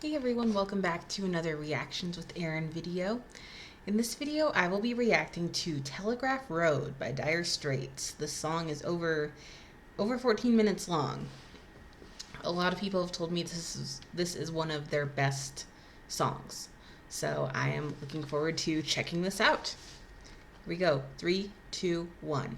Hey everyone, welcome back to another Reactions with Aaron video. In this video, I will be reacting to Telegraph Road by Dire Straits. This song is over 14 minutes long. A lot of people have told me this is one of their best songs. So I am looking forward to checking this out. Here we go. 3, 2, 1.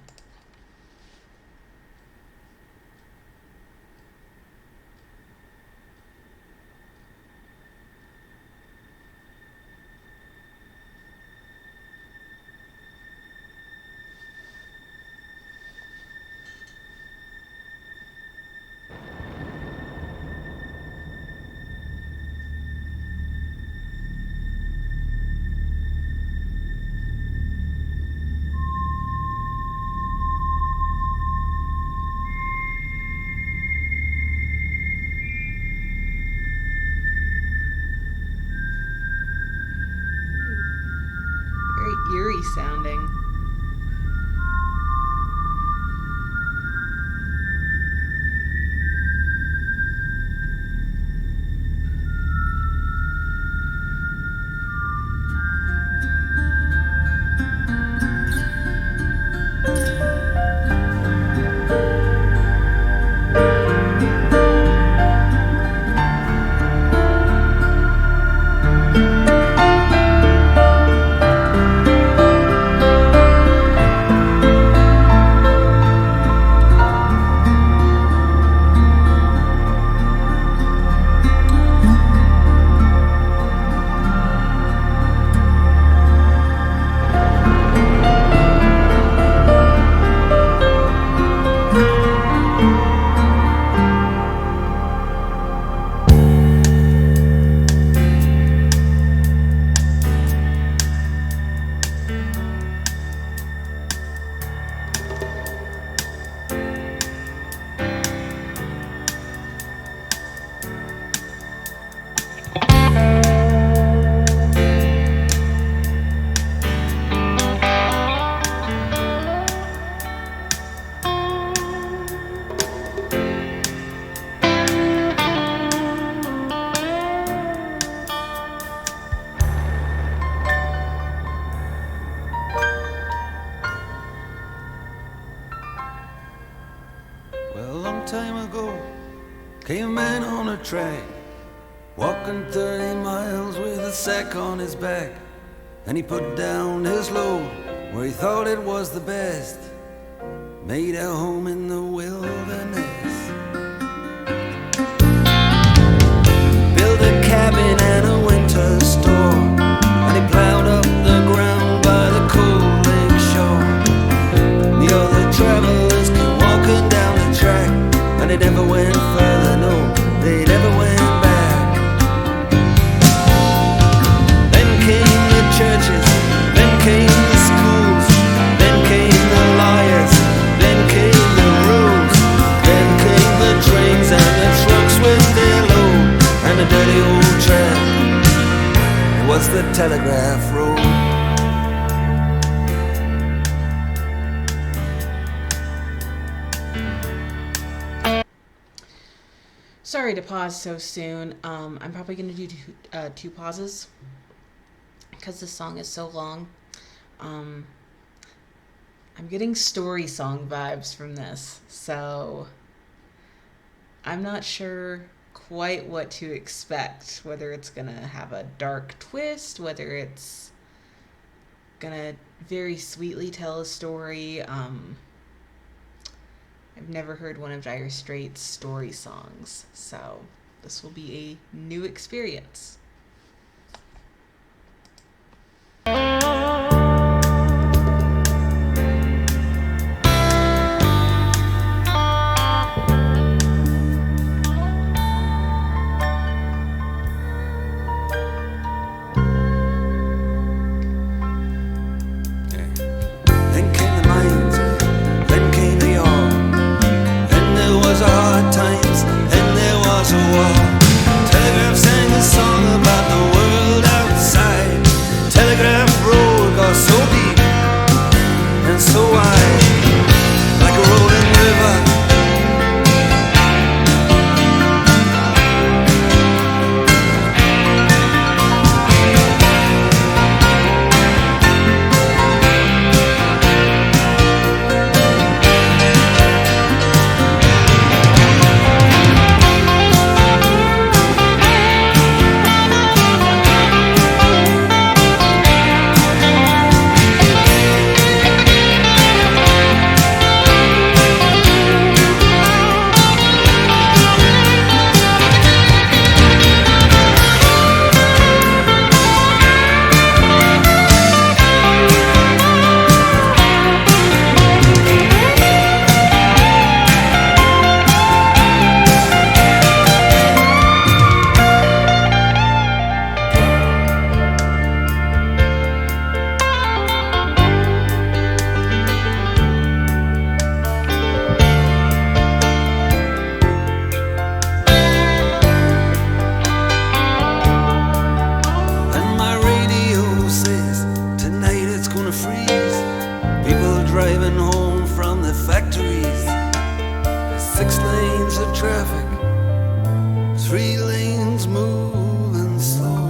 Very eerie sounding. Well, a long time ago, came a man on a track, walking 30 miles with a sack on his back. And he put down his load where he thought it was the best, made a home in the wilderness. Built a cabin and a winter store, and he plowed up the ground by the cold lake shore. The other travelers came walking down the track, and they never went further, no, they never went back. Then came the churches, then came the schools, then came the lawyers, then came the roads, then came the trains and the trucks with their load, and the dirty old tram. It was the Telegraph Road. Sorry to pause so soon. I'm probably going to do two pauses because this song is so long. I'm getting story song vibes from this, so I'm not sure quite what to expect, whether it's going to have a dark twist, whether it's going to very sweetly tell a story. I've never heard one of Dire Straits' story songs, so this will be a new experience. Then came the mines, then came the ore, then there was hard times, and there was a war. Telegraph sang a song about 3 lanes moving slow.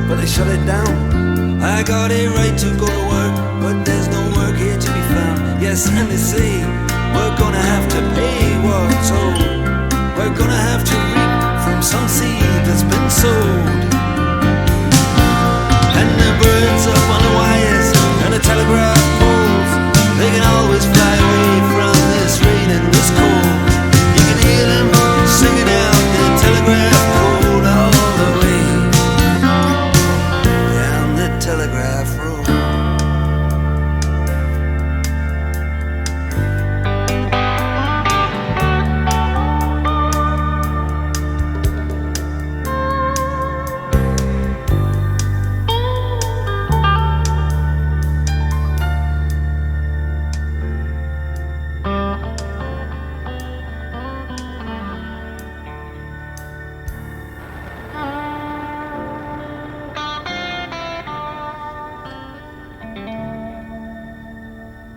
But they shut it down. I got a right to go to work, but there's no work here to be found. Yes, and they say we're gonna have to pay what's owed. We're gonna have to reap from some seed that's been sowed. And the birds up on the wires and the telegraph poles, they can always fly away from this rain and this cold. You can hear them singing out the telegraph code all the way down the telegraph road.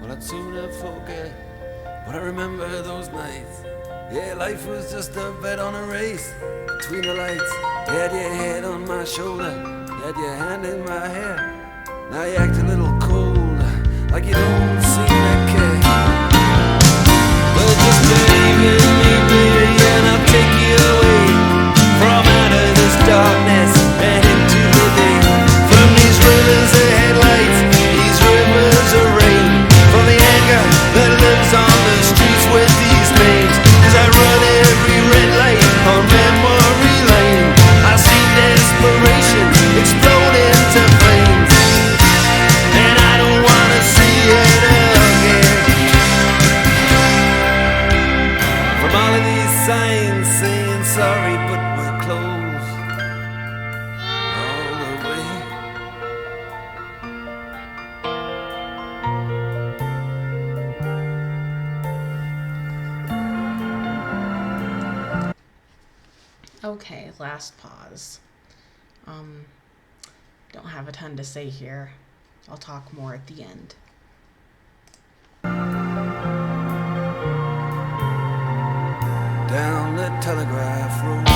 Well, I'd sooner forget, but I remember those nights. Yeah, life was just a bet on a race between the lights. You had your head on my shoulder, you had your hand in my hair. Now you act a little cold, like you don't seem to care. But just believe in me, baby, and I'll take you away from out of this darkness and into the day. From these rivers of headlights, these rivers of rain, from the anger that lives on the streets with these names. As I run every red light on memory lane, I see desperation explode into flames, and I don't wanna see it again. From all of these signs saying sorry, but we're closed all the way. Okay, last pause. Don't have a ton to say here. I'll talk more at the end. Down the telegraph road.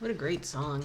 What a great song.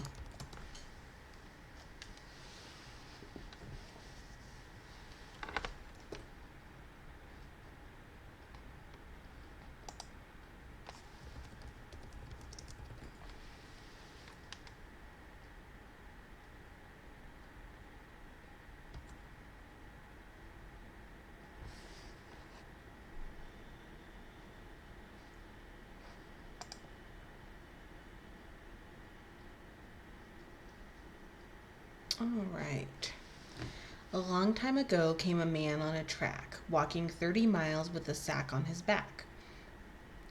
All right. A long time ago came a man on a track, walking 30 miles with a sack on his back.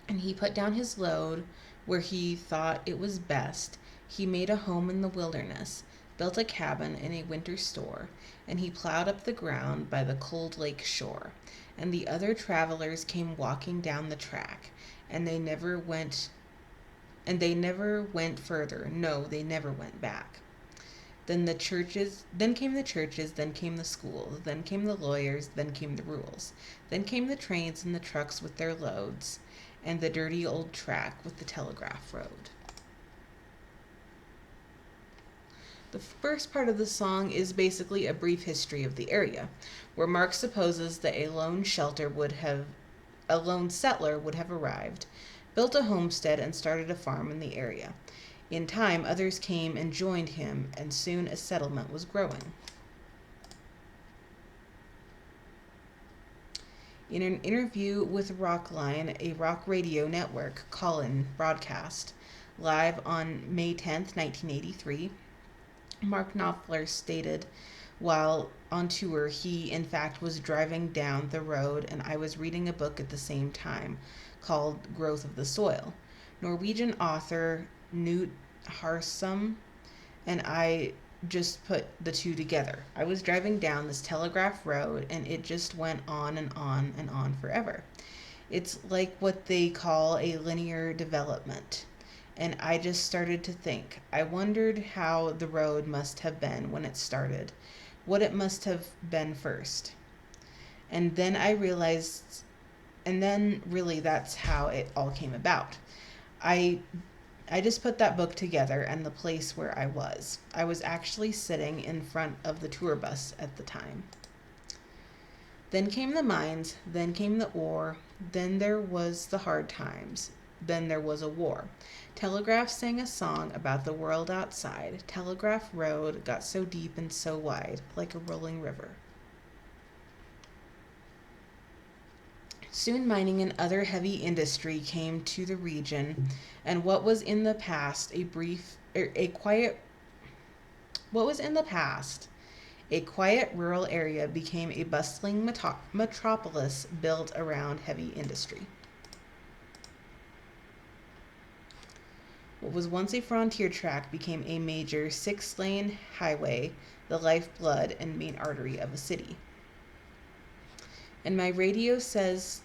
And he put down his load where he thought it was best. He made a home in the wilderness, built a cabin in a winter store, and he plowed up the ground by the cold lake shore. And the other travelers came walking down the track, and they never went further. No, they never went back. Then came the churches, then came the schools, then came the lawyers, then came the rules. Then came the trains and the trucks with their loads, and the dirty old track with the telegraph road. The first part of the song is basically a brief history of the area, where Mark supposes that a lone settler would have arrived, built a homestead, and started a farm in the area. In time, others came and joined him, and soon a settlement was growing. In an interview with Rockline, a rock radio network, call-in broadcast, live on May 10th, 1983, Mark Knopfler stated, while on tour, he in fact was driving down the road and I was reading a book at the same time called Growth of the Soil. Norwegian author Knut Harsum and I just put the two together. I was driving down this telegraph road and it just went on and on and on forever. It's like what they call a linear development. And I just started to think. I wondered how the road must have been when it started, what it must have been first. And then I realized, and then really that's how it all came about. I just put that book together and the place where I was. I was actually sitting in front of the tour bus at the time. Then came the mines, then came the ore, then there was the hard times, then there was a war. Telegraph sang a song about the world outside. Telegraph Road got so deep and so wide, like a rolling river. Soon mining and other heavy industry came to the region, and what was in the past a quiet rural area became a bustling metropolis built around heavy industry. What was once a frontier track became a major 6-lane highway, the lifeblood and main artery of a city. And my radio says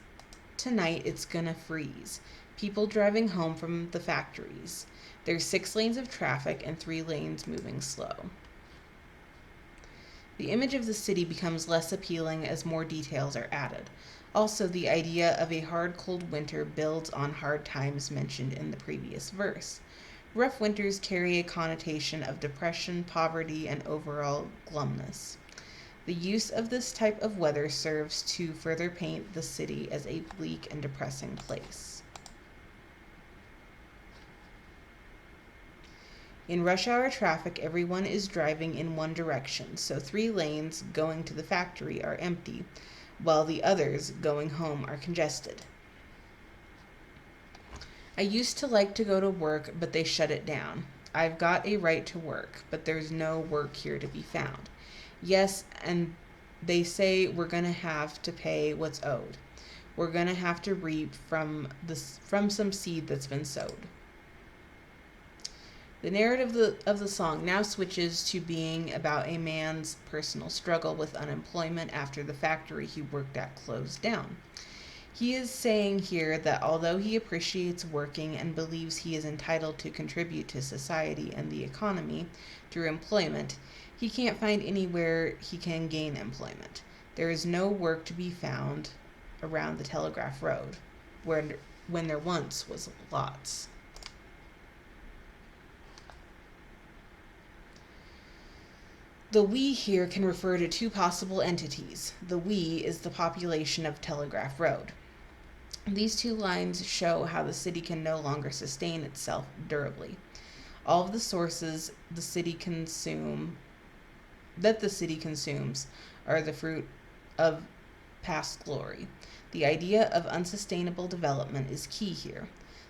tonight it's gonna freeze. People driving home from the factories. There's 6 lanes of traffic and 3 lanes moving slow. The image of the city becomes less appealing as more details are added. Also, the idea of a hard, cold winter builds on hard times mentioned in the previous verse. Rough winters carry a connotation of depression, poverty, and overall glumness. The use of this type of weather serves to further paint the city as a bleak and depressing place. In rush hour traffic, everyone is driving in one direction, so 3 lanes going to the factory are empty, while the others going home are congested. I used to like to go to work, but they shut it down. I've got a right to work, but there's no work here to be found. Yes, and they say we're going to have to pay what's owed. We're going to have to reap from some seed that's been sowed. The narrative of the song now switches to being about a man's personal struggle with unemployment after the factory he worked at closed down. He is saying here that although he appreciates working and believes he is entitled to contribute to society and the economy through employment, he can't find anywhere he can gain employment. There is no work to be found around the Telegraph Road, when there once was lots. The we here can refer to two possible entities. The we is the population of Telegraph Road. These two lines show how the city can no longer sustain itself durably. All of the sources the city consumes are the fruit of past glory. The idea of unsustainable development is key here.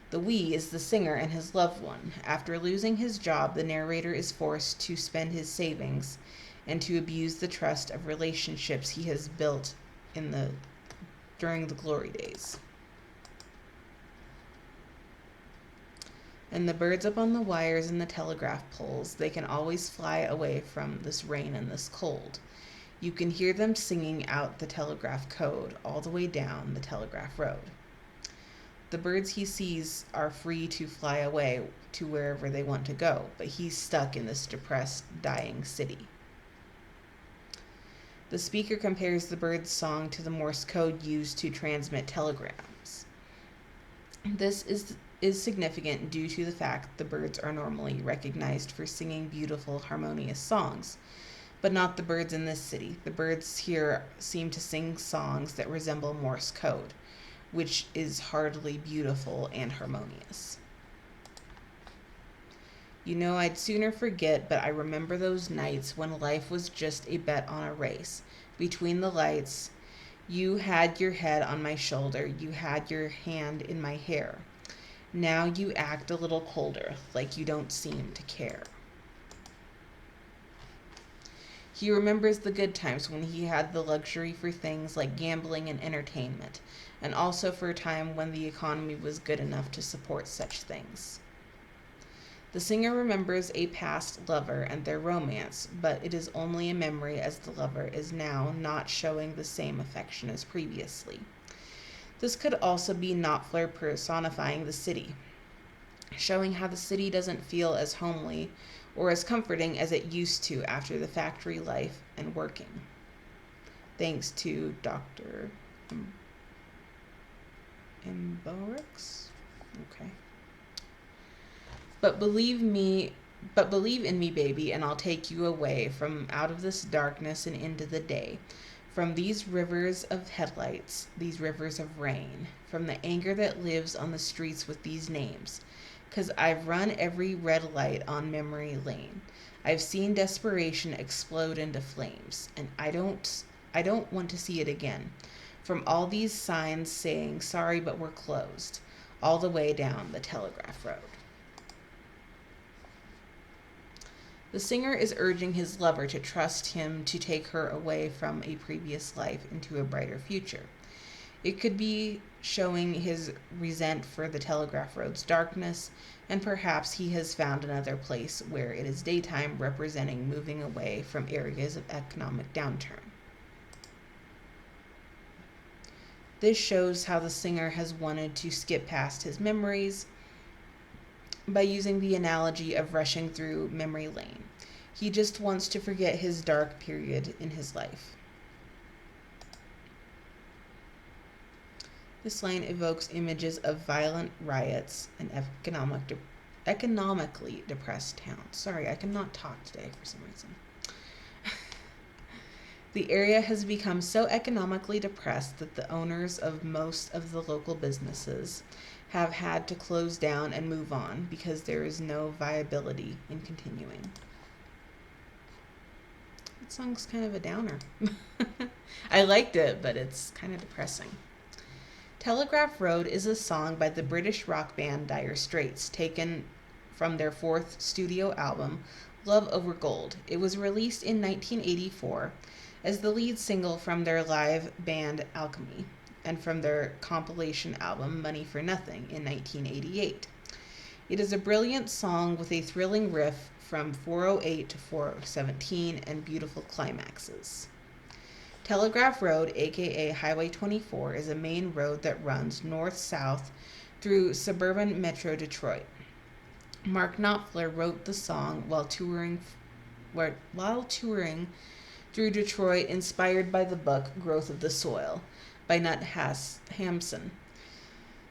The we is the singer and his loved one. After losing his job, the narrator is forced to spend his savings and to abuse the trust of relationships he has built during the glory days. And the birds up on the wires and the telegraph poles, they can always fly away from this rain and this cold. You can hear them singing out the telegraph code all the way down the Telegraph Road. The birds he sees are free to fly away to wherever they want to go, but he's stuck in this depressed, dying city. The speaker compares the bird's song to the Morse code used to transmit telegrams. This is significant due to the fact the birds are normally recognized for singing beautiful, harmonious songs, but not the birds in this city. The birds here seem to sing songs that resemble Morse code, which is hardly beautiful and harmonious. You know, I'd sooner forget, but I remember those nights when life was just a bet on a race. Between the lights, you had your head on my shoulder, you had your hand in my hair. Now you act a little colder, like you don't seem to care. He remembers the good times when he had the luxury for things like gambling and entertainment, and also for a time when the economy was good enough to support such things. The singer remembers a past lover and their romance, but it is only a memory as the lover is now not showing the same affection as previously. This could also be Knopfler personifying the city, showing how the city doesn't feel as homely or as comforting as it used to after the factory life and working. Thanks to Dr. Emborix? Okay. But believe in me, baby, and I'll take you away from out of this darkness and into the day. From these rivers of headlights, these rivers of rain, from the anger that lives on the streets with these names. 'Cause I've run every red light on memory lane. I've seen desperation explode into flames, and I don't want to see it again. From all these signs saying, sorry, but we're closed, all the way down the Telegraph Road. The singer is urging his lover to trust him to take her away from a previous life into a brighter future. It could be showing his resent for the Telegraph Road's darkness, and perhaps he has found another place where it is daytime, representing moving away from areas of economic downturn. This shows how the singer has wanted to skip past his memories by using the analogy of rushing through memory lane. He just wants to forget his dark period in his life. This line evokes images of violent riots and economically depressed towns. Sorry, I cannot talk today for some reason. The area has become so economically depressed that the owners of most of the local businesses have had to close down and move on because there is no viability in continuing. That song's kind of a downer. I liked it, but it's kind of depressing. Telegraph Road is a song by the British rock band Dire Straits, taken from their fourth studio album, Love Over Gold. It was released in 1984 as the lead single from their live band Alchemy, and from their compilation album Money for Nothing in 1988. It is a brilliant song with a thrilling riff from 408 to 417 and beautiful climaxes. Telegraph Road, aka Highway 24, is a main road that runs north-south through suburban Metro Detroit. Mark Knopfler wrote the song while touring through Detroit, inspired by the book Growth of the Soil by Nut Hamson.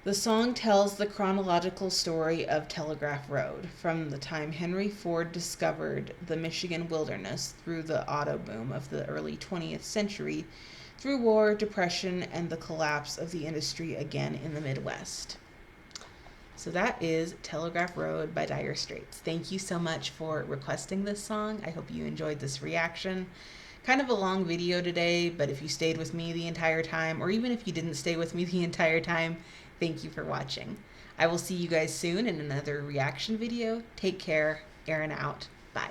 The song tells the chronological story of Telegraph Road from the time Henry Ford discovered the Michigan wilderness through the auto boom of the early 20th century, through war, depression, and the collapse of the industry again in the Midwest. So that is Telegraph Road by Dire Straits. Thank you so much for requesting this song. I hope you enjoyed this reaction. Kind of a long video today, but if you stayed with me the entire time, or even if you didn't stay with me the entire time, thank you for watching. I will see you guys soon in another reaction video. Take care. Erin out. Bye.